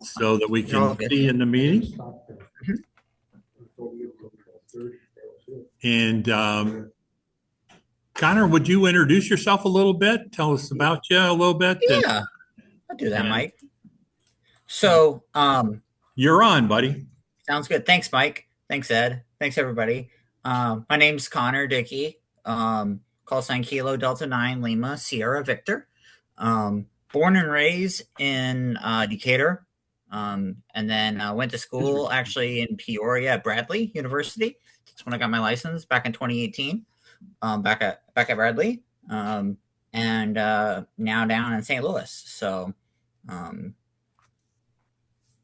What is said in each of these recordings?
so that we You're all can good. see in the meeting. And Connor, would you introduce yourself a little bit? Tell us about you a little bit. Yeah, I'll do that, Mike. So, you're on, buddy. sounds good. Thanks, Mike. Thanks, Ed. Thanks, everybody. My name's Connor Dickey. Call sign Kilo Delta 9 Lima Sierra Victor. Born and raised in Decatur. And then went to school actually in Peoria at Bradley University. That's when I got my license back in 2018. Back at Bradley. And now down in St. Louis. So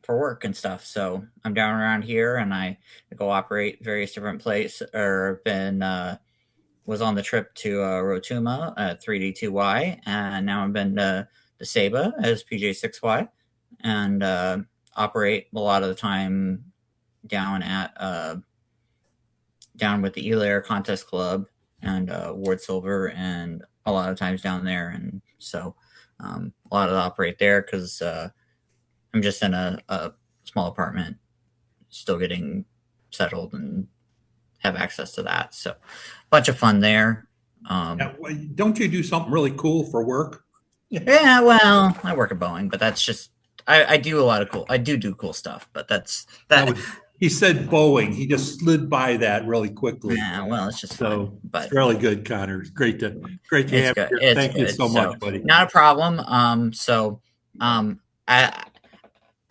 for work and stuff. So I'm down around here and I go operate various different places, or been was on the trip to Rotuma at 3D2Y, and now I've been to Saba as PJ6Y, and operate a lot of the time down at down with the Elair Contest Club and Ward Silver, and a lot of times down there. And so a lot of operate there because I'm just in a small apartment, still getting settled and have access to that. So, bunch of fun there. Don't you do something really cool for work? Yeah, well, I work at Boeing, but that's just I do a lot of cool. I do cool stuff, but that's that. He said Boeing. He just slid by that really quickly. Yeah, well, it's just so. But it's really good, Connor. Great to have good. you here. Thank you so much, buddy. Not a problem.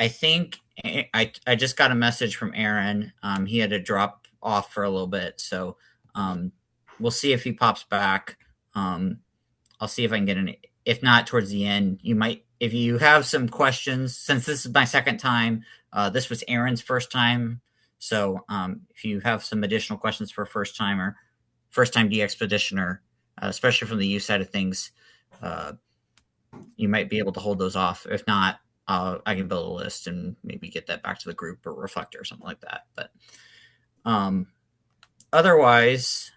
I think I just got a message from Aaron. He had to drop off for a little bit, so we'll see if he pops back. I'll see if I can get an. If not, towards the end, you might. If you have some questions, since this is my second time, this was Aaron's first time. So if you have some additional questions for first time DXpeditioner, especially from the use side of things, you might be able to hold those off. If not, I can build a list and maybe get that back to the group or Reflector or something like that. But otherwise,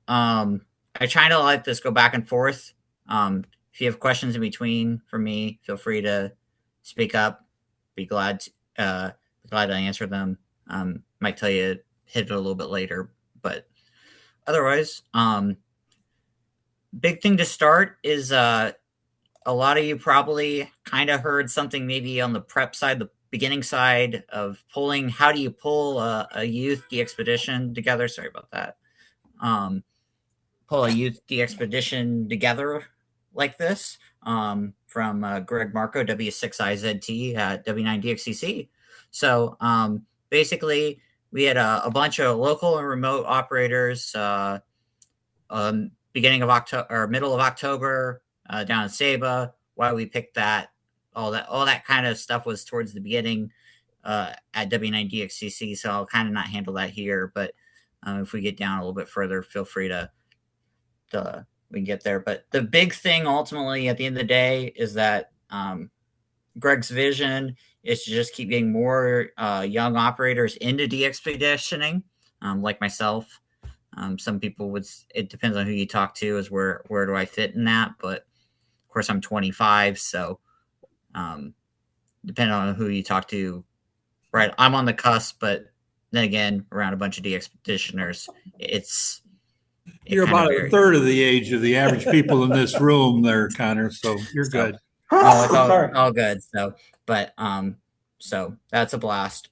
I try to let this go back and forth. If you have questions in between for me, feel free to speak up. Be glad to answer them. Might tell you hit it a little bit later, but otherwise, big thing to start is a lot of you probably kind of heard something maybe on the prep side, the beginning side of pulling. How do you pull a youth DXpedition together? Sorry about that. Pull a youth DXpedition together like this from Greg Marco, W6IZT at W9DXCC. So basically, we had a bunch of local and remote operators beginning of October or middle of October down in Saba. Why we picked that, all that kind of stuff was towards the beginning at W9DXCC. So I'll kind of not handle that here, but if we get down a little bit further, feel free to we can get there. But the big thing ultimately at the end of the day is that Greg's vision is to just keep getting more young operators into DXpeditioning, like myself. Some people would, it depends on who you talk to, is where do I fit in that? But of course I'm 25. So depending on who you talk to, right. I'm on the cusp, but then again, around a bunch of DXpeditioners, you're about a third of the age of the average people in this room there, Connor. So you're good. Oh, it's all good. So, but, so that's a blast.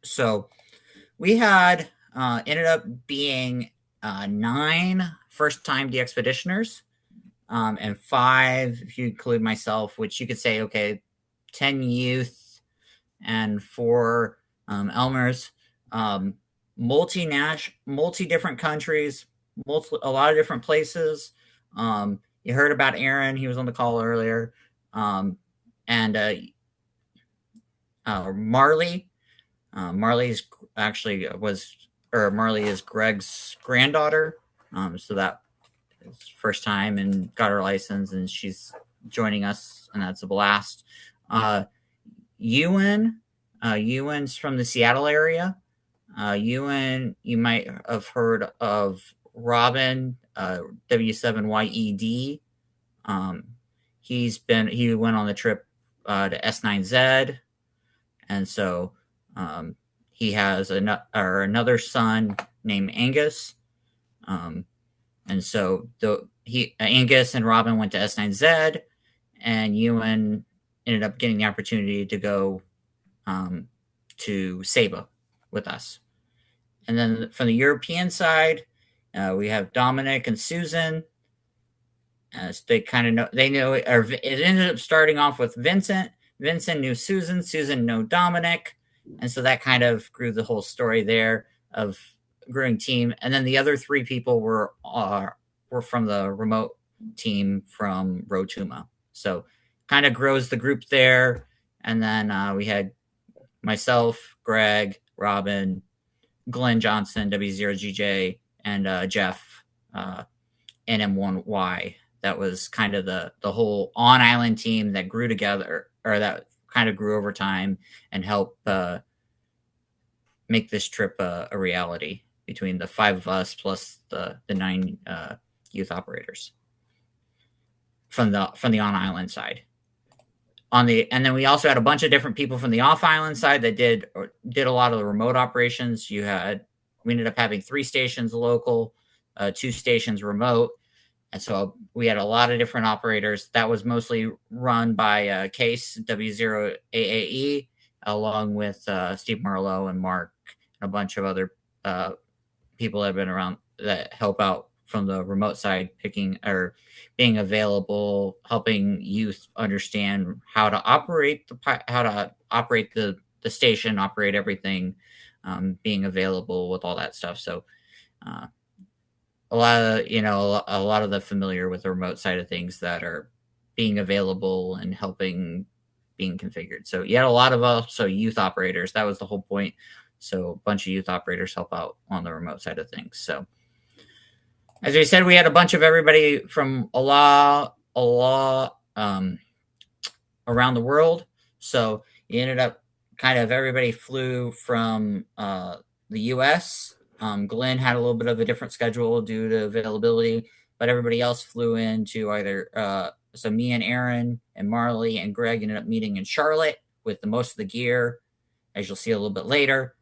So we had, ended up being 9 first-time DXpeditioners, and 5, if you include myself, which you could say, okay, 10 youth and 4 Elmers, multi-different countries, a lot of different places. You heard about Aaron; he was on the call earlier, and Marley. Marley's actually Marley is Greg's granddaughter. So that is first time and got her license, and she's joining us, and that's a blast. Ewan's from the Seattle area. Ewan, you might have heard of Robin, W7YED. He went on the trip to S9Z, and so he has another son named Angus, and so Angus and Robin went to S9Z, and Ewan ended up getting the opportunity to go to Saba with us. And then from the European side, we have Dominic and Susan. They kind of know, or it ended up starting off with Vincent. Vincent knew Susan. Susan knew Dominic. And so that kind of grew the whole story there of growing team. And then the other three people were from the remote team from Rotuma. So kind of grows the group there. And then we had myself, Greg, Robin, Glenn Johnson, W0GJ, and Jeff, NM1Y. That was kind of the whole on-island team that grew together, or that kind of grew over time and helped make this trip a reality between the 5 of us plus the 9 youth operators from the on-island side. And then we also had a bunch of different people from the off-island side that did a lot of the remote operations. We ended up having 3 stations local, 2 stations remote. And so we had a lot of different operators. That was mostly run by Case, W0AAE, along with Steve Marlowe and Mark, and a bunch of other people that have been around that help out from the remote side, being available, helping youth understand how to operate the station, operate everything, being available with all that stuff. So a lot of the familiar with the remote side of things that are being available and helping being configured. So you had a lot of also youth operators. That was the whole point. So a bunch of youth operators help out on the remote side of things. So as we said, we had a bunch of everybody from a lot around the world. So you ended up everybody flew from the U.S. Glenn had a little bit of a different schedule due to availability, but everybody else flew into either. So me and Aaron and Marley and Greg ended up meeting in Charlotte with the most of the gear, as you'll see a little bit later.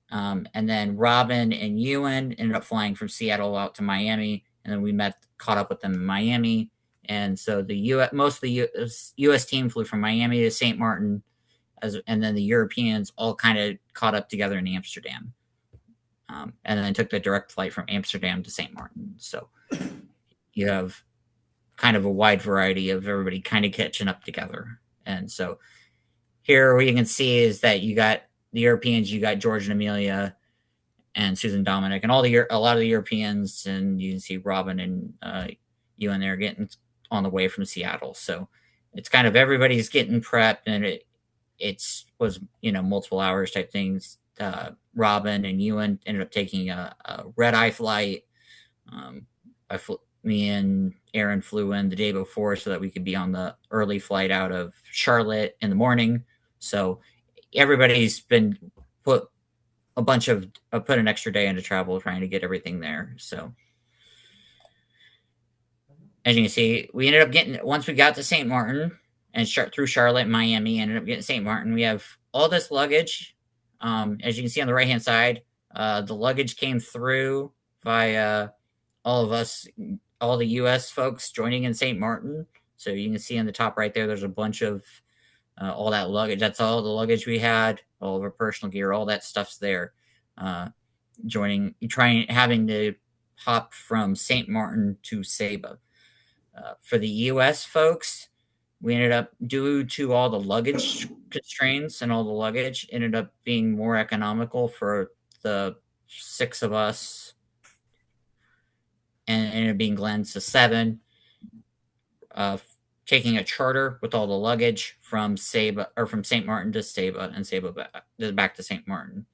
And then Robin and Ewan ended up flying from Seattle out to Miami, and then we caught up with them in Miami. And so most of the U.S. team flew from Miami to St. Martin, and then the Europeans all kind of caught up together in Amsterdam. And then took the direct flight from Amsterdam to St. Martin. So you have kind of a wide variety of everybody kind of catching up together. And so here what you can see is that you got the Europeans, you got George and Amelia and Susan Dominic, and a lot of the Europeans, and you can see Robin and Ewan there getting on the way from Seattle. So it's kind of everybody's getting prepped, and it was multiple hours type things. Robin and Ewan ended up taking a red-eye flight. Me and Aaron flew in the day before so that we could be on the early flight out of Charlotte in the morning. So everybody's been put an extra day into travel trying to get everything there. So as you can see, we ended up once we got to St. Martin and through Charlotte and Miami, ended up getting to St. Martin. We have all this luggage. As you can see on the right-hand side, the luggage came through by all of us, all the U.S. folks joining in St. Martin. So you can see on the top right there, there's a bunch of all that luggage. That's all the luggage we had, all of our personal gear, all that stuff's there. Having to hop from St. Martin to Saba. For the U.S. folks, we ended up, due to all the luggage constraints and all the luggage, ended up being more economical for the 6 of us, and ended up being Glenn's to 7. Taking a charter with all the luggage from Saba, or from St. Martin to Saba, and Saba back to St. Martin.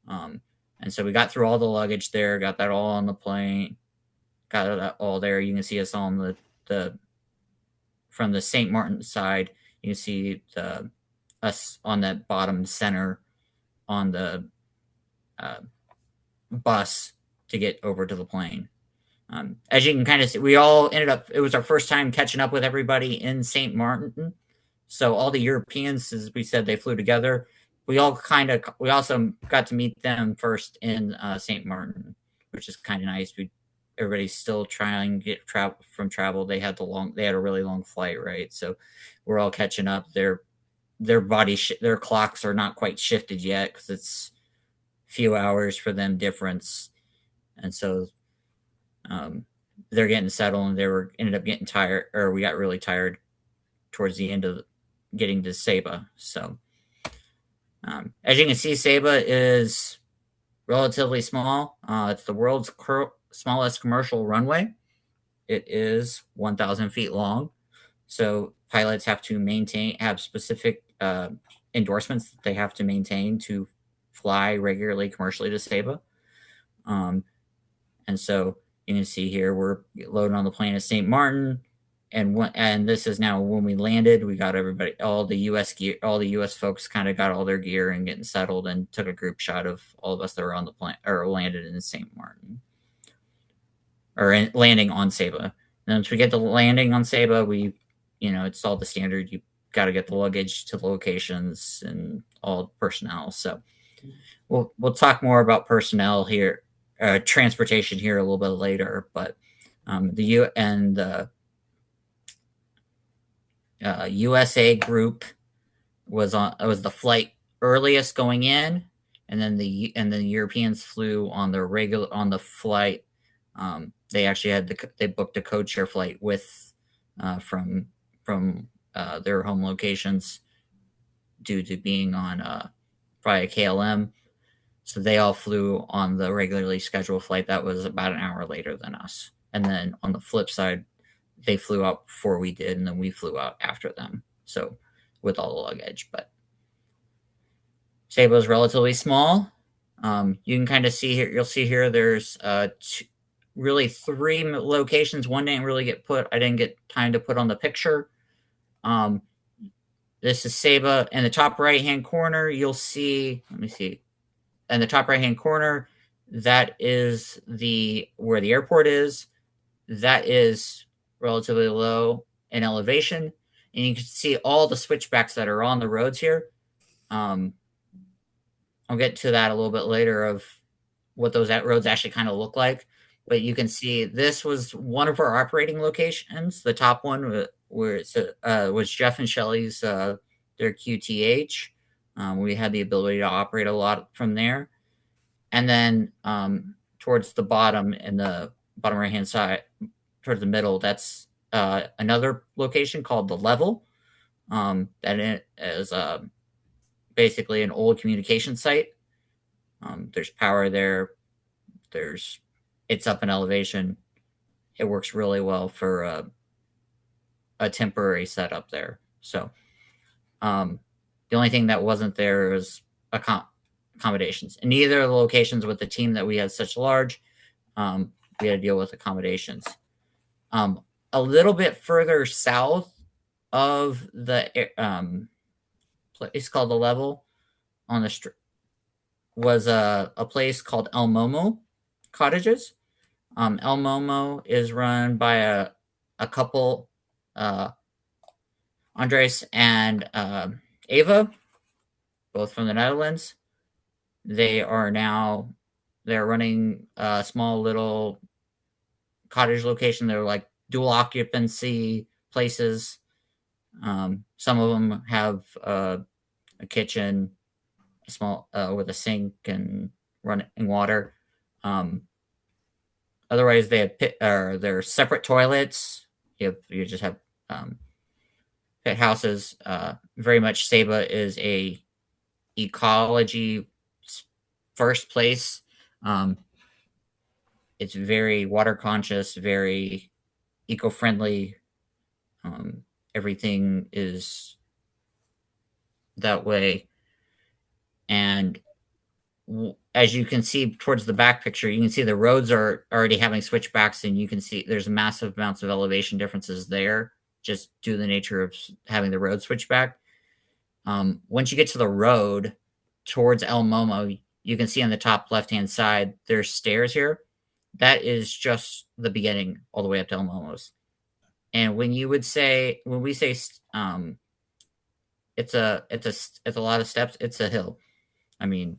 And so we got through all the luggage there, got that all on the plane, got that all there. You can see us on the from the St. Martin side. You can see us on that bottom center on the bus to get over to the plane. As you can kind of see, we all ended up, it was our first time catching up with everybody in St. Martin. So all the Europeans, as we said, they flew together. We also got to meet them first in St. Martin, which is kind of nice. Everybody's still trying to get travel. They had a really long flight, right? So we're all catching up. Their their clocks are not quite shifted yet because it's a few hours for them difference, and so they're getting settled. And ended up getting tired, or we got really tired towards the end of getting to Saba. So as you can see, Saba is relatively small. It's the world's smallest commercial runway. It is 1,000 feet long. So pilots have to have specific endorsements that they have to maintain to fly regularly commercially to Saba. And so you can see here we're loading on the plane at St. Martin. And this is now when we landed. We got all the U.S. folks kind of got all their gear and getting settled, and took a group shot of all of us that were on the plane or landed in St. Martin, or landing on Saba. And once we get the landing on Saba, it's all the standard. You got to get the luggage to the locations and all personnel. So we'll talk more about personnel here, transportation here a little bit later. But the USA group was the flight earliest going in, and then the Europeans flew on the flight. They actually they booked a code share flight with from their home locations due to being on via KLM. So they all flew on the regularly scheduled flight that was about an hour later than us. And then on the flip side, they flew out before we did, and then we flew out after them. So with all the luggage, but Saba is relatively small. You can kind of see here. You'll see here. There's really 3 locations. One didn't really get put. I didn't get time to put on the picture. This is Saba. In the top right-hand corner, you'll see. Let me see. In the top right-hand corner, that is where the airport is. That is relatively low in elevation, and you can see all the switchbacks that are on the roads here. I'll get to that a little bit later of what those roads actually kind of look like. But you can see this was one of our operating locations. The top one where was Jeff and Shelley's their QTH. We had the ability to operate a lot from there. And then towards the bottom, in the bottom right-hand side, towards the middle, that's another location called The Level. That is basically an old communication site. There's power there. It's up in elevation. It works really well for a temporary setup there. So the only thing that wasn't there was accommodations. In neither of the locations with the team that we had such large, we had to deal with accommodations. A little bit further south of the place called The Level on the street was a place called El Momo Cottages. El Momo is run by a couple, Andres and Ava, both from the Netherlands. They're running a small little cottage location. They're like dual occupancy places. Some of them have a kitchen, small with a sink and running water. Otherwise, they have they're separate toilets. You just have pit houses. Very much, Saba is a ecology first place. It's very water conscious, very eco-friendly. Everything is that way. And as you can see towards the back picture, you can see the roads are already having switchbacks, and you can see there's massive amounts of elevation differences there, just due to the nature of having the road switchback. Once you get to the road towards El Momo, you can see on the top left-hand side, there's stairs here. That is just the beginning all the way up to El Momo's. And when we say it's a lot of steps. It's a hill. I mean,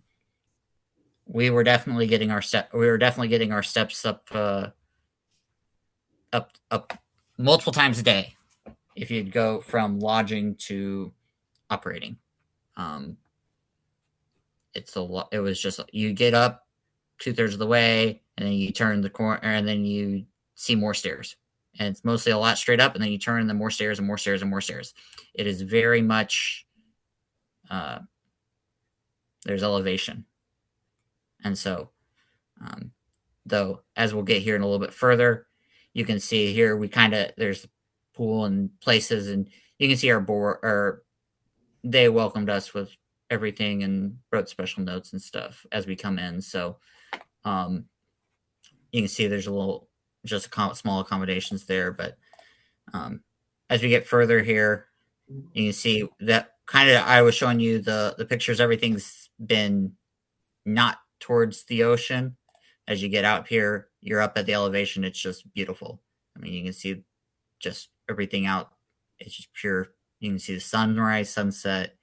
we were definitely getting our steps up multiple times a day if you'd go from lodging to operating. It's a lot. It was just you get up 2/3 of the way, and then you turn the corner, and then you see more stairs. And it's mostly a lot straight up, and then you turn, and then more stairs and more stairs and more stairs. It is very much there's elevation, and so though as we'll get here in a little bit further, you can see here there's pool and places, and you can see our board, or they welcomed us with everything and wrote special notes and stuff as we come in. So you can see there's small accommodations there, but as we get further here, you can see that I was showing you the pictures. Everything's been not towards the ocean. As you get out here, you're up at the elevation. It's just beautiful. I mean, you can see just everything out. It's just pure. You can see the sunrise, sunset.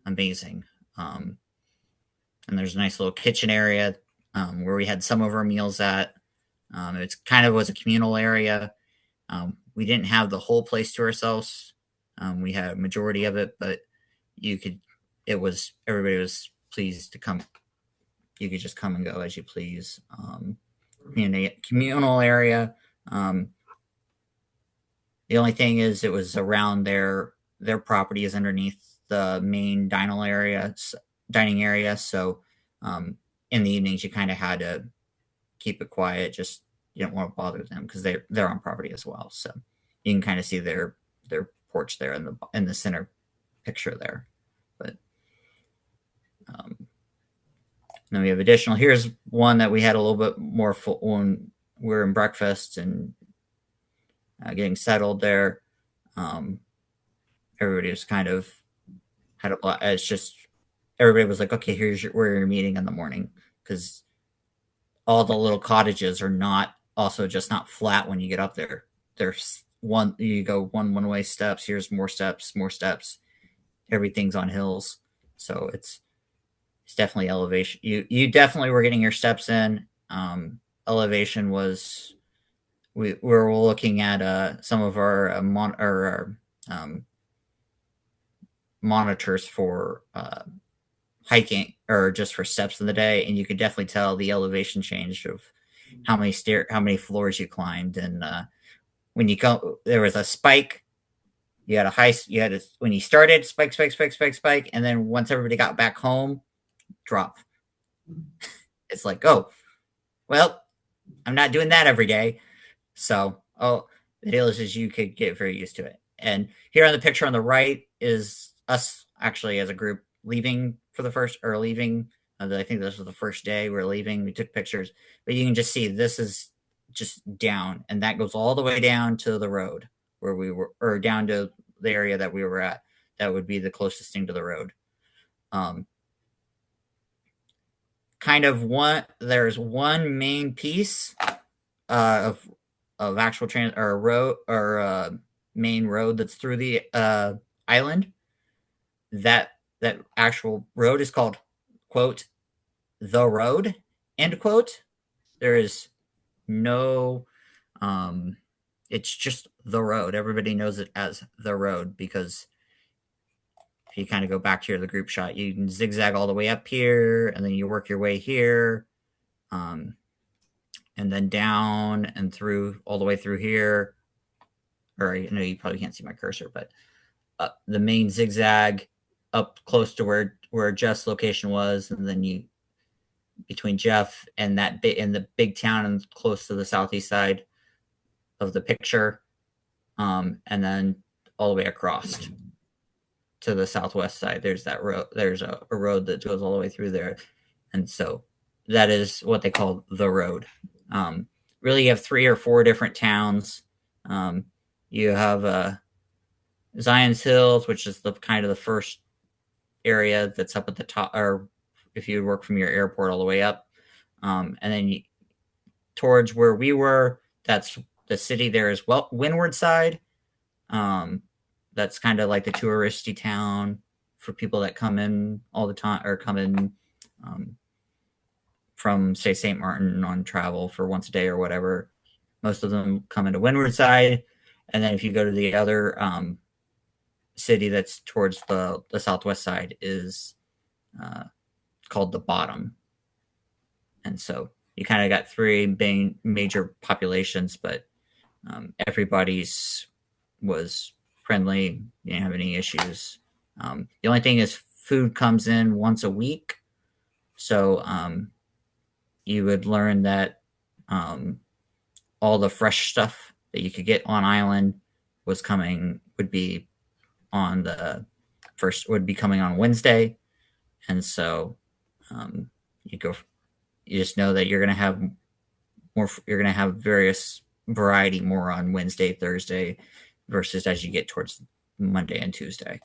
Amazing. And there's a nice little kitchen area where we had some of our meals at. It's was a communal area. We didn't have the whole place to ourselves. We had a majority of it, but everybody was pleased to come. You could just come and go as you please. Communal area. The only thing is it was around their property is underneath the main dining area. So in the evenings, you kind of had to keep it quiet. Just you don't want to bother them because they're on property as well. So you can kind of see their porch there in the center picture there. But then we have additional. Here's one that we had a little bit more full when we were in breakfast and getting settled there. Everybody was kind of it's just everybody was like, okay, where you're meeting in the morning, because all the little cottages are not flat when you get up there. There's you go one way steps. Here's more steps. Everything's on hills, so it's definitely elevation. You definitely were getting your steps in. Elevation was we were looking at some of our monitors for hiking or just for steps in the day, and you could definitely tell the elevation change of how many floors you climbed. And when you go, there was a spike. When you started, spike, and then once everybody got back home, drop. It's like, oh, well, I'm not doing that every day. So, the deal is you could get very used to it. And here on the picture on the right is us actually as a group leaving I think this was the first day we were leaving. We took pictures, but you can just see this is just down, and that goes all the way down to the road where we were, or down to the area that we were at. That would be the closest thing to the road. There's one main piece of actual road or main road that's through the island. That actual road is called, quote, the road, end quote. There is no it's just the road. Everybody knows it as the road because if you kind of go back to the group shot, you can zigzag all the way up here, and then you work your way here, and then down and through all the way through here. Or I know you probably can't see my cursor, but the main zigzag up close to where Jeff's location was, and then between Jeff and the big town and close to the southeast side of the picture, and then all the way across to the southwest side. There's that road. There's a road that goes all the way through there, and so that is what they call the road. Really, you have 3 or 4 different towns. You have Zion's Hills, which is the first area that's up at the top, or if you work from your airport all the way up, and then towards where we were, that's the city there is windward side. That's kind of like the touristy town. for people that come in all the time or come in from, say, St. Martin on travel for once a day or whatever. Most of them come into Windward Side. And then if you go to the other city that's towards the southwest side is called the Bottom. And so you kind of got three major populations, but everybody's was friendly. You didn't have any issues. The only thing is food comes in once a week. So you would learn that all the fresh stuff that you could get on island would be coming on Wednesday. And so you just know that you're going to have various variety more on Wednesday, Thursday, versus as you get towards Monday and Tuesday.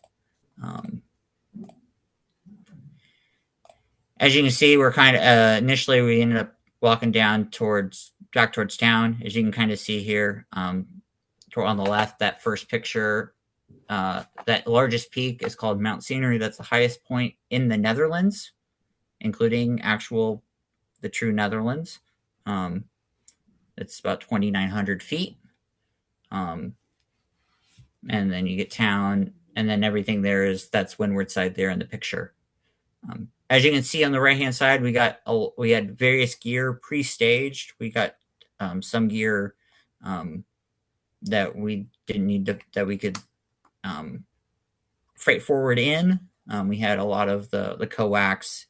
As you can see, we're kind of initially we ended up walking back towards town. As you can kind of see here, on the left, that first picture, that largest peak is called Mount Scenery. That's the highest point in the Netherlands, including the true Netherlands. It's about 2,900 feet. And then you get town, and then everything that's Windward Side there in the picture. As you can see on the right-hand side, we had various gear pre-staged. We got some gear that we didn't need that we could freight forward in. We had a lot of the coax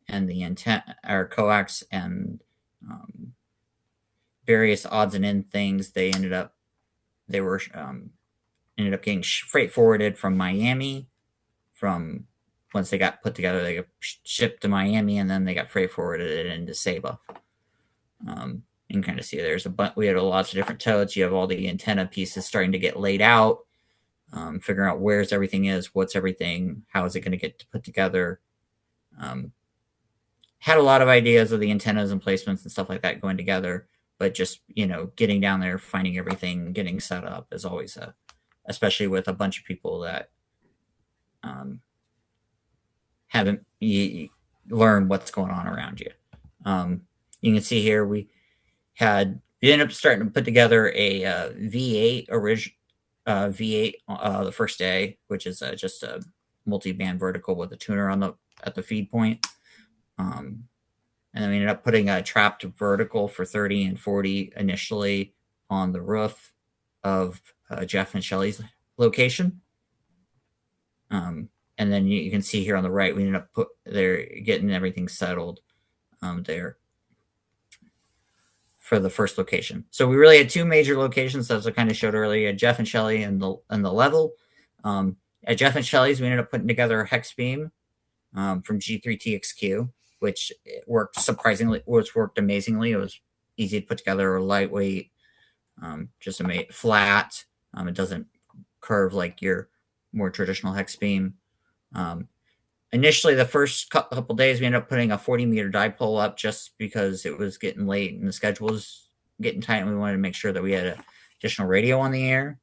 and the coax and various odds and end things. They ended up getting freight forwarded from Miami. Once they got put together, they got shipped to Miami, and then they got freight forwarded into Saba. You can kind of see we had lots of different totes. You have all the antenna pieces starting to get laid out, figuring out where's everything is, what's everything, how is it going to get put together. Had a lot of ideas of the antennas and placements and stuff like that going together, but just, getting down there, finding everything, getting set up is always especially with a bunch of people that haven't learned what's going on around you. You can see here we ended up starting to put together a V8 V8 the first day, which is just a multi-band vertical with a tuner at the feed point. And then we ended up putting a trapped vertical for 30 and 40 initially on the roof of Jeff and Shelly's location. And then you can see here on the right, we ended up getting everything settled there for the first location. So we really had two major locations, as I kind of showed earlier, Jeff and Shelly and the level. At Jeff and Shelly's, we ended up putting together a hex beam from G3TXQ, which worked amazingly. It was easy to put together, lightweight, just flat. It doesn't curve like your more traditional hex beam. Initially, the first couple days, we ended up putting a 40-meter dipole up just because it was getting late and the schedule was getting tight, and we wanted to make sure that we had an additional radio on the air.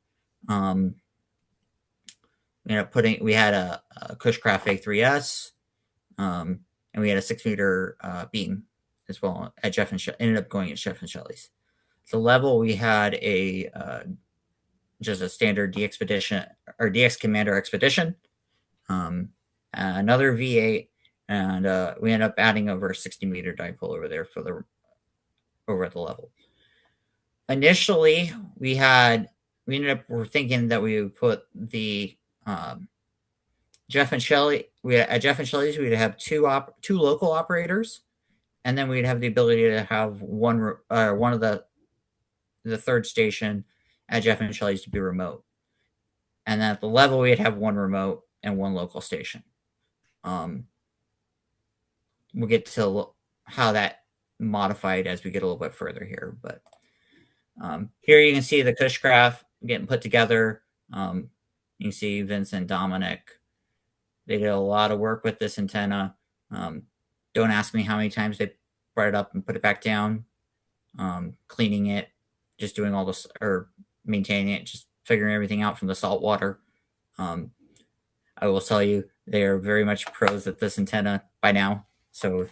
We had a Cushcraft A3S, and we had a 6-meter beam as well at Jeff and ended up going at Jeff and Shelly's. The level, we had just a standard DXpedition or DX Commander Expedition, another V8, and we ended up adding over a 60-meter dipole over there over at the level. Initially, we were thinking that we would put the Jeff and Shelly. At Jeff and Shelly's, we'd have two local operators, and then we'd have the ability to have one of the third station at Jeff and Shelly's to be remote. And at the level, we'd have one remote and one local station. We'll get to how that modified as we get a little bit further here. But here you can see the Cushcraft getting put together. You can see Vince and Dominic. They did a lot of work with this antenna. Don't ask me how many times they brought it up and put it back down. Cleaning it, just doing all this, or maintaining it, just figuring everything out from the salt water. I will tell you, They are very much pros at this antenna by now. So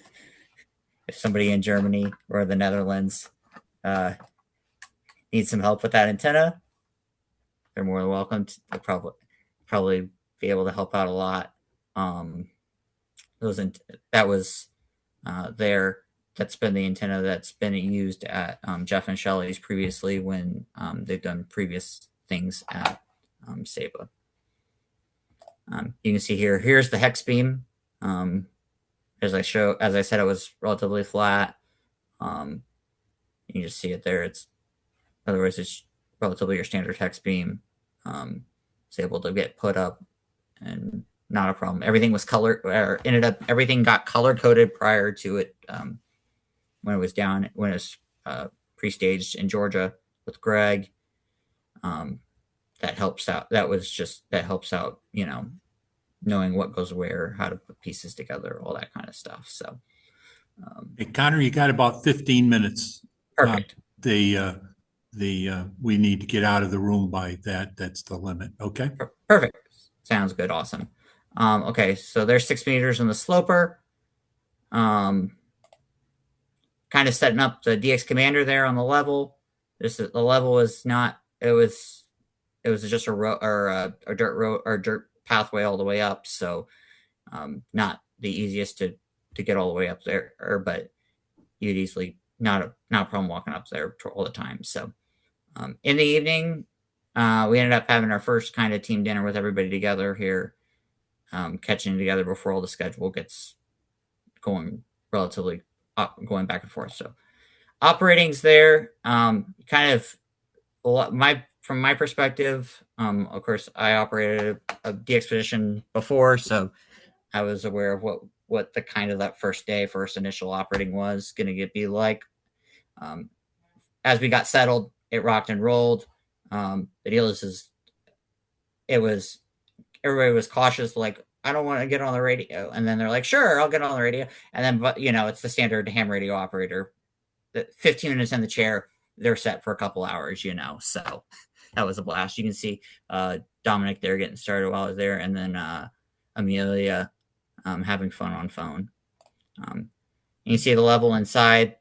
if somebody in Germany or the Netherlands needs some help with that antenna, they're more than welcome. They'll probably be able to help out a lot. That was there. That's been the antenna that's been used at Jeff and Shelley's previously when they've done previous things at Saba. You can see here. Here's the hex beam. As I said, it was relatively flat. You can just see it there. Otherwise, it's relatively your standard hex beam. It's able to get put up and not a problem. Everything was colored, or everything got color coded prior to it when it was pre-staged in Georgia with Greg. That helps out. That helps out, knowing what goes where, how to put pieces together, all that kind of stuff. So, Hey, Connor, you got about 15 minutes. Perfect. We need to get out of the room by that. That's the limit. Okay. Perfect. Sounds good. Awesome. Okay, so there's 6 meters in the sloper. Kind of setting up the DX commander there on the level. The level was not. It was just a road or a dirt road or dirt pathway all the way up. So not the easiest to get all the way up there, but you'd easily not a problem walking up there all the time. So in the evening, we ended up having our first kind of team dinner with everybody together here, catching together before all the schedule gets going relatively going back and forth. So operating's there, kind of from my perspective. Of course, I operated a DXpedition before, so I was aware of what the kind of that first initial operating was going to be like. As we got settled, it rocked and rolled. The deal is everybody was cautious, like, I don't want to get on the radio. And then they're like, sure, I'll get on the radio. And then, but it's the standard ham radio operator. 15 minutes in the chair, they're set for a couple hours, So that was a blast. You can see Dominic there getting started while I was there. And then Amelia having fun on phone. You can see the level inside.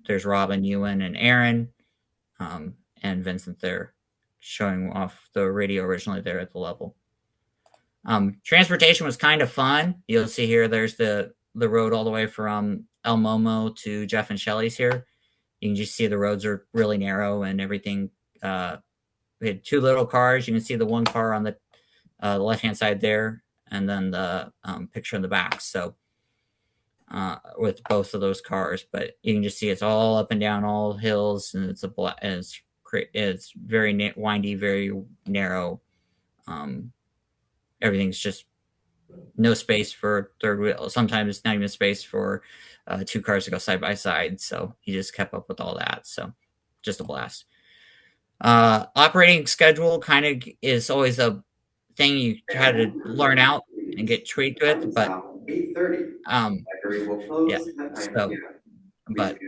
There's Robin, Ewan, and Aaron, and Vincent there showing off the radio originally there at the level. Transportation was kind of fun. You'll see here there's the road all the way from El Momo to Jeff and Shelley's here. You can just see the roads are really narrow and everything. We had 2 little cars. You can see the one car on the left-hand side there, and then the picture in the back. So with both of those cars, but you can just see it's all up and down all hills, and it's very windy, very narrow. Everything's just no space for third wheel. Sometimes it's not even space for 2 cars to go side by side. So he just kept up with all that. So just a blast. Operating schedule kind of is always a thing you had to learn out and get tweaked with, but yeah. So, but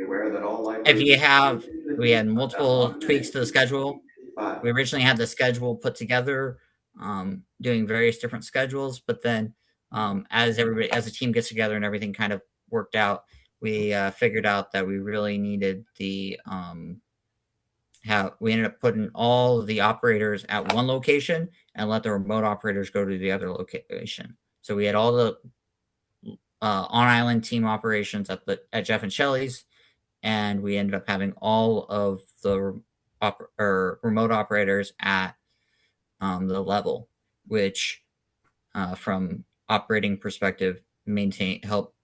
we had multiple tweaks to the schedule. We originally had the schedule put together, doing various different schedules, but then as the team gets together and everything kind of worked out, we figured out that we really needed we ended up putting all of the operators at one location and let the remote operators go to the other location. So we had all the on-island team operations at Jeff and Shelley's, and we ended up having all of the remote operators at the level, which from operating perspective help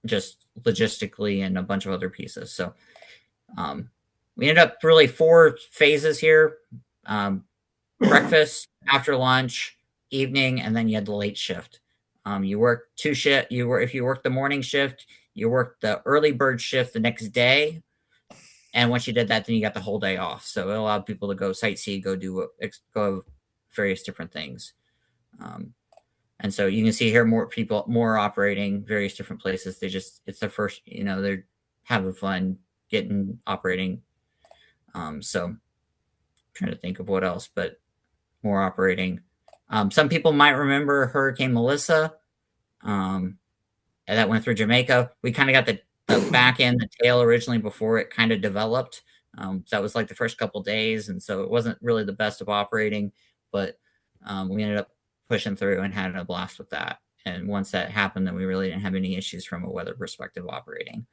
just logistically and a bunch of other pieces. So we ended up really 4 phases here: breakfast, after lunch, evening, and then you had the late shift. You work 2 shifts. If you work the morning shift, you work the early bird shift the next day. And once you did that, then you got the whole day off. So it allowed people to go sightsee, go various different things. And so you can see here more operating various different places. It's their first, they're having fun operating. So I'm trying to think of what else, but more operating. Some people might remember Hurricane Melissa, and that went through Jamaica. We kind of got the back end, the tail originally before it kind of developed. So that was like the first couple days, and so it wasn't really the best of operating, but we ended up pushing through and had a blast with that. And once that happened, then we really didn't have any issues from a weather perspective operating.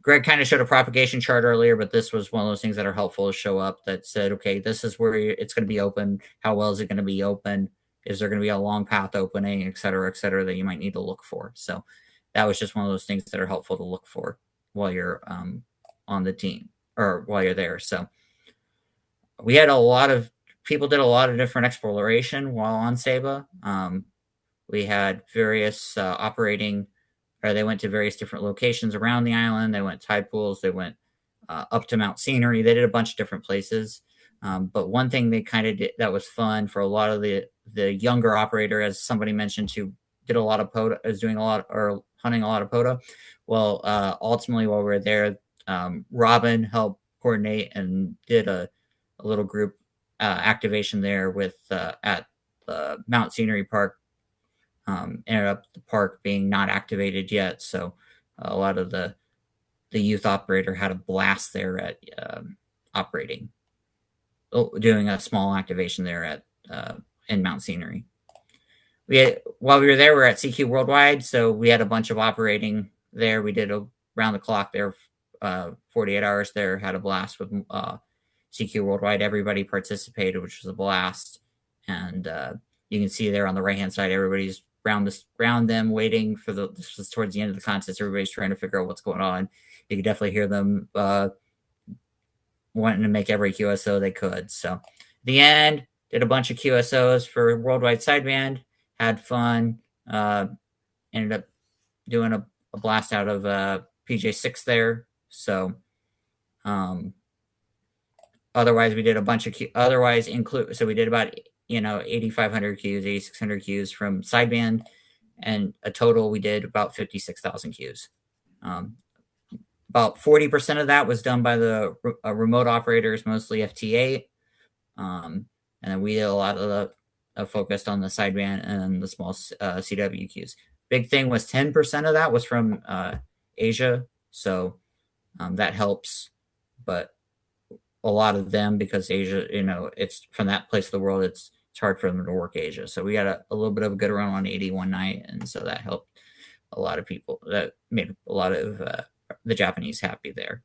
Greg kind of showed a propagation chart earlier, but this was one of those things that are helpful to show up that said, okay, this is where it's going to be open. How well is it going to be open? Is there going to be a long path opening, et cetera, that you might need to look for? So that was just one of those things that are helpful to look for while you're on the team or while you're there. So we had a lot of people did a lot of different exploration while on Saba. We had various operating, or they went to various different locations around the island. They went tide pools. They went up to Mount Scenery. They did a bunch of different places. But one thing they kind of did that was fun for a lot of the younger operator, as somebody mentioned, who did a lot of POTA, is doing a lot or hunting a lot of POTA. Well, ultimately, while we were there, Robin helped coordinate and did a little group activation there with at Mount Scenery Park. Ended up the park being not activated yet, so a lot of the youth operator had a blast there at operating, doing a small activation there at in Mount Scenery. While we were there, we were at CQ Worldwide, so we had a bunch of operating there. We did around the clock there, 48 hours there. Had a blast with CQ Worldwide. Everybody participated, which was a blast, and you can see there on the right hand side, everybody's around them waiting for this was towards the end of the contest. Everybody's trying to figure out what's going on. You could definitely hear them wanting to make every QSO they could. So at the end, did a bunch of QSOs for Worldwide Sideband, had fun, ended up doing a blast out of PJ6 there. So otherwise we did a bunch of so we did about 8,500 Qs, 8,600 Qs from sideband, and a total we did about 56,000 Qs. About 40% of that was done by the remote operators, mostly FT8, and then we did a lot of the focused on the sideband and the small CW Qs. Big thing was 10% of that was from Asia, so that helps, but a lot of them, because Asia, it's from that place of the world, it's hard for them to work Asia. So we got a little bit of a good run on 80 one night, and so that helped a lot of people. That made a lot of the Japanese happy there.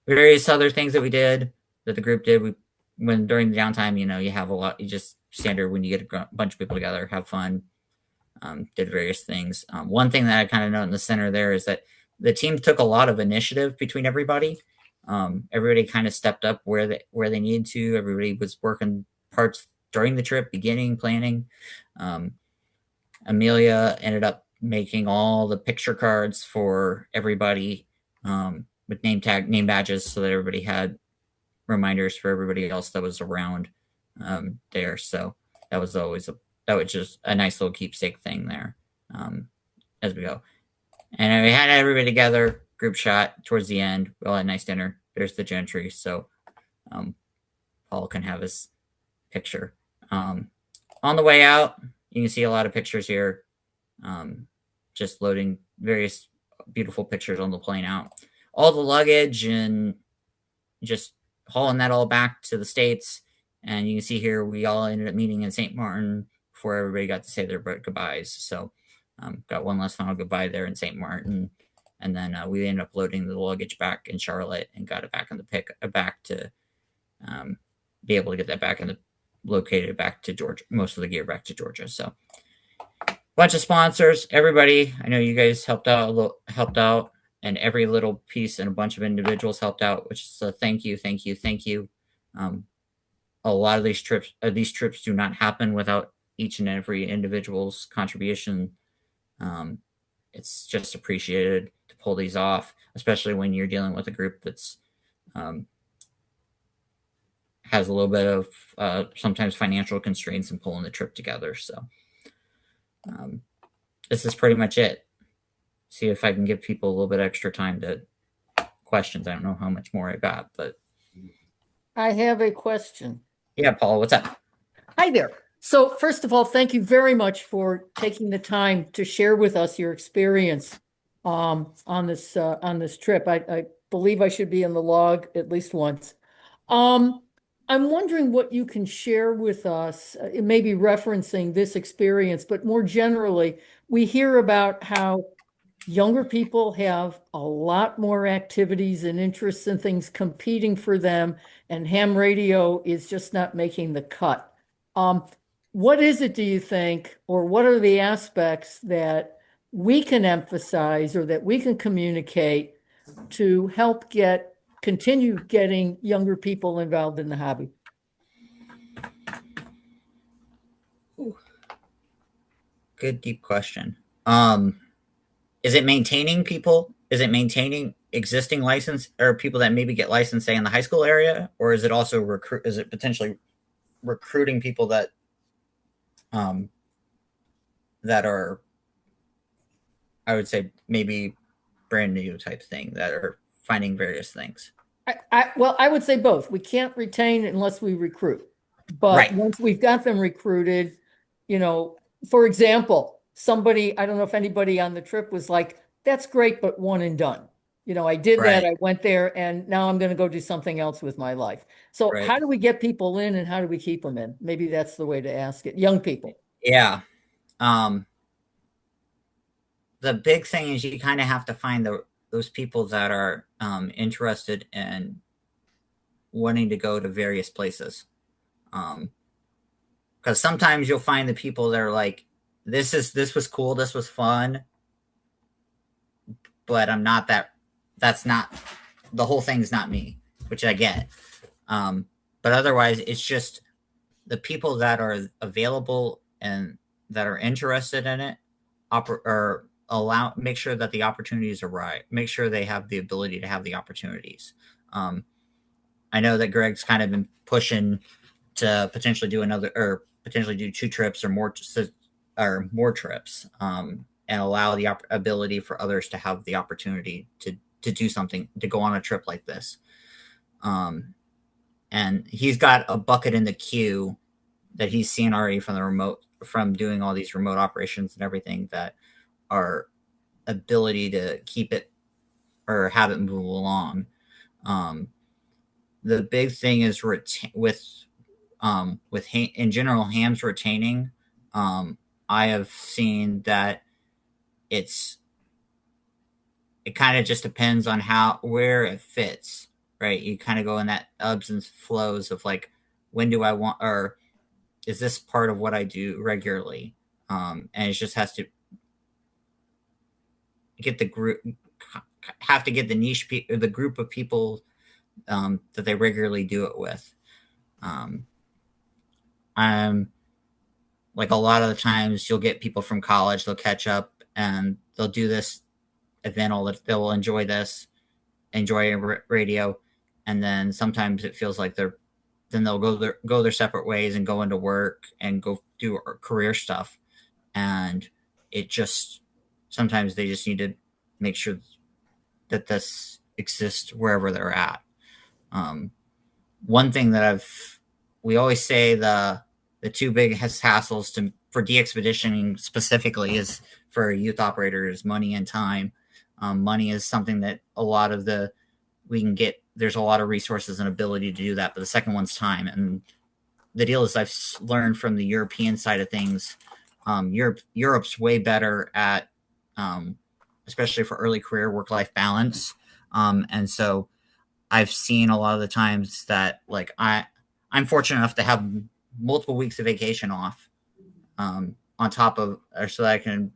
Various other things that we did, that the group did. When during the downtime, you have a lot. You just standard when you get a bunch of people together, have fun. Did various things. One thing that I kind of note in the center there is that the team took a lot of initiative between everybody. Everybody kind of stepped up where they needed to. Everybody was working parts during the trip, beginning, planning. Amelia ended up making all the picture cards for everybody with name badges, so that everybody had reminders for everybody else that was around there. So that was just a nice little keepsake thing there as we go. And we had everybody together, group shot towards the end. We all had a nice dinner. There's the gentry, so Paul can have his picture. On the way out, you can see a lot of pictures here. Just loading various beautiful pictures on the plane out. All the luggage and just hauling that all back to the States. And you can see here, we all ended up meeting in St. Martin before everybody got to say their goodbyes. So got one last final goodbye there in St. Martin. And then we ended up loading the luggage back in Charlotte and got it back in the back to be able to get that back located back to Georgia, most of the gear back to Georgia. So bunch of sponsors, everybody. I know you guys helped out, and every little piece and a bunch of individuals helped out, which is a thank you. A lot of these trips do not happen without each and every individual's contribution. It's just appreciated to pull these off, especially when you're dealing with a group that's has a little bit of sometimes financial constraints in pulling the trip together. So this is pretty much it. See if I can give people a little bit extra time to questions. I don't know how much more I got, but I have a question. Yeah, Paul, what's up? Hi there. So first of all, thank you very much for taking the time to share with us your experience on this trip. I believe I should be in the log at least once. Um, I'm wondering what you can share with us, maybe referencing this experience, but more generally, we hear about how younger people have a lot more activities and interests and things competing for them, and ham radio is just not making the cut. Um, what is it, do you think, or what are the aspects that we can emphasize or that we can communicate to help continue getting younger people involved in the hobby? Good deep question. Is it maintaining people? Is it maintaining existing license or people that maybe get licensed, say in the high school area, or is it also recruit? Is it potentially recruiting people um, that are, I would say, maybe brand new type thing that are finding various things? Well, I would say both. We can't retain unless we recruit. But Right. once we've got them recruited, you know, for example, somebody, I don't know if anybody on the trip was like, that's great, but one and done. You know, I did that, Right. I went there, and now I'm going to go do something else with my life. So Right. how do we get people in and how do we keep them in? Maybe that's the way to ask it. Young people. Yeah. Um, the big thing is you kind of have to find those people that are interested in wanting to go to various places. Because sometimes you'll find the people that are like, this was cool, this was fun, but I'm not that. That's not the whole thing's not me, which I get. But otherwise, it's just the people that are available and that are interested in it, or make sure that the opportunities are right. Make sure they have the ability to have the opportunities. Um, I know that Greg's kind of been pushing to potentially do another or potentially do 2 trips or more trips, and allow the ability for others to have the opportunity to do something, to go on a trip like this. And he's got a bucket in the queue that he's seen already from doing all these remote operations and everything, that are ability to keep it or have it move along. The big thing is in general hams retaining. I have seen that it's it kind of just depends on where it fits, right? You kind of go in that ebbs and flows of like, when do I want, or is this part of what I do regularly? And it just has to get the group, have to get the the group of people that they regularly do it with. I'm like, a lot of the times you'll get people from college, they'll catch up and they'll do this event, they'll enjoy radio, and then sometimes it feels like they'll go their separate ways and go into work and go do career stuff, and it just sometimes they just need to make sure that this exists wherever they're at. One thing that we always say, the two biggest hassles for DXpeditioning specifically is for youth operators: money and time. Money is something that we can get. There's a lot of resources and ability to do that, but the second one's time. And the deal is, I've learned from the European side of things, Europe's way better at, especially for early career, work-life balance. And so I've seen a lot of the times that, like, I'm fortunate enough to have multiple weeks of vacation off, on top of, or so that I can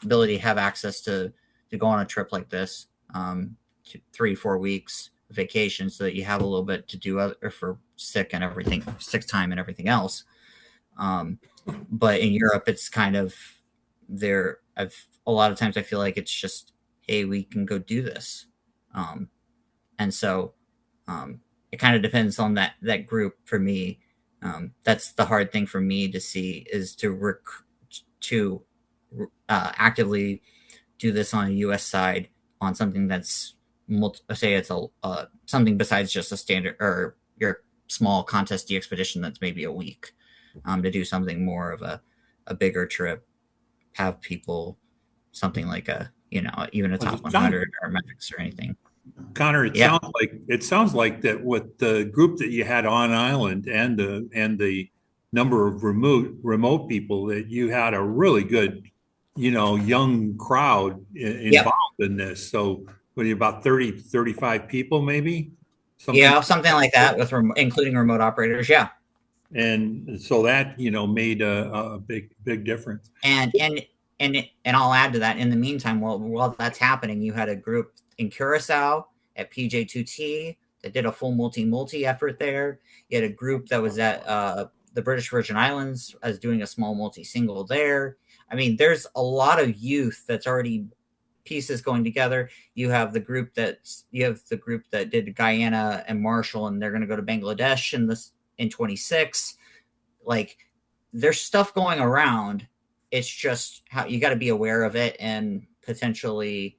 ability to have access to go on a trip like this, 3-4 weeks vacation, so that you have a little bit to do for sick time and everything else. But in Europe, it's kind of a lot of times I feel like it's just, hey, we can go do this. And so it kind of depends on that group for me. That's the hard thing for me to see, is to actively do this on a U.S. side on something that's, say it's something besides just a standard or your small contest DXpedition that's maybe a week, to do something more of a bigger trip, have people something like even a top 100 or max or anything. Connor, it sounds like that with the group that you had on island and the number of remote people, that you had a really good, young crowd involved in this. So what are you, about 35 people maybe? Something like that, with including remote operators. Yeah. And so that, made a big difference. And I'll add to that, in the meantime, while that's happening, you had a group in Curacao at PJ2T that did a full multi effort there. You had a group that was at the British Virgin Islands as doing a small multi-single there. I mean, there's a lot of youth that's already pieces going together. You have the group that did Guyana and Marshall, and they're going to go to Bangladesh in 26. Like, there's stuff going around. It's just how you got to be aware of it, and potentially,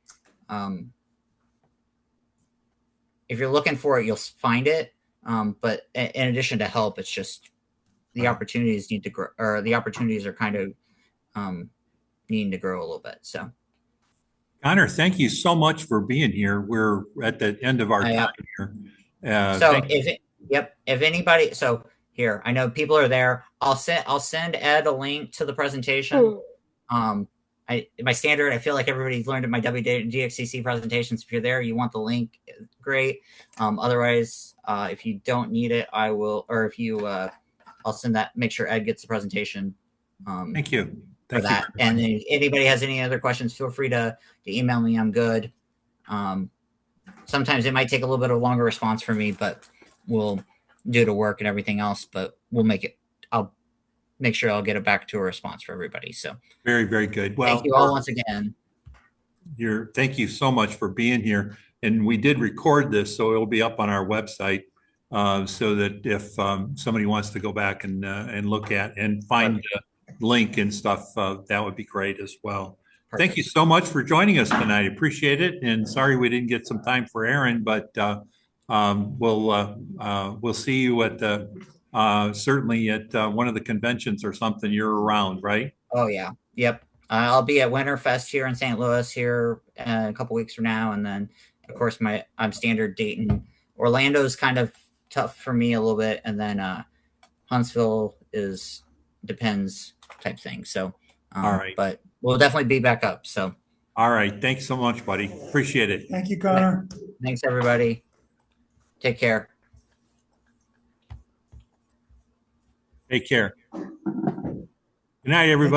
if you're looking for it, you'll find it. But in addition to help, it's just the opportunities need to grow, or the opportunities are kind of needing to grow a little bit. So, Connor, thank you so much for being here. We're at the end of our time here. If anybody, here, I know people are there. I'll send Ed a link to the presentation. My standard, I feel like everybody's learned at my WDXCC presentations. If you're there, you want the link, great. Otherwise, if you don't need it, I will, or if you, I'll send that, make sure Ed gets the presentation. Thank you. For that. And if anybody has any other questions, feel free to email me. I'm good. Sometimes it might take a little bit of a longer response for me, but we'll do the work and everything else, but we'll make it, I'll make sure I'll get it back to a response for everybody. So very, very good. Well, thank you all once again. Thank you so much for being here. And we did record this, so it'll be up on our website, so that if somebody wants to go back and look at and find the link and stuff, that would be great as well. Perfect. Thank you so much for joining us tonight. Appreciate it. And sorry we didn't get some time for Aaron, but we'll see you at certainly at one of the conventions or something. You're around, right? Oh yeah. Yep. I'll be at Winterfest here in St. Louis here a couple weeks from now, and then of course I'm standard Dayton. Orlando's kind of tough for me a little bit, and then Huntsville depends type thing. So all right, but we'll definitely be back up. So all right, thanks so much, buddy. Appreciate it. Thank you, Connor. Thanks everybody. Take care. Take care. Good night, everybody.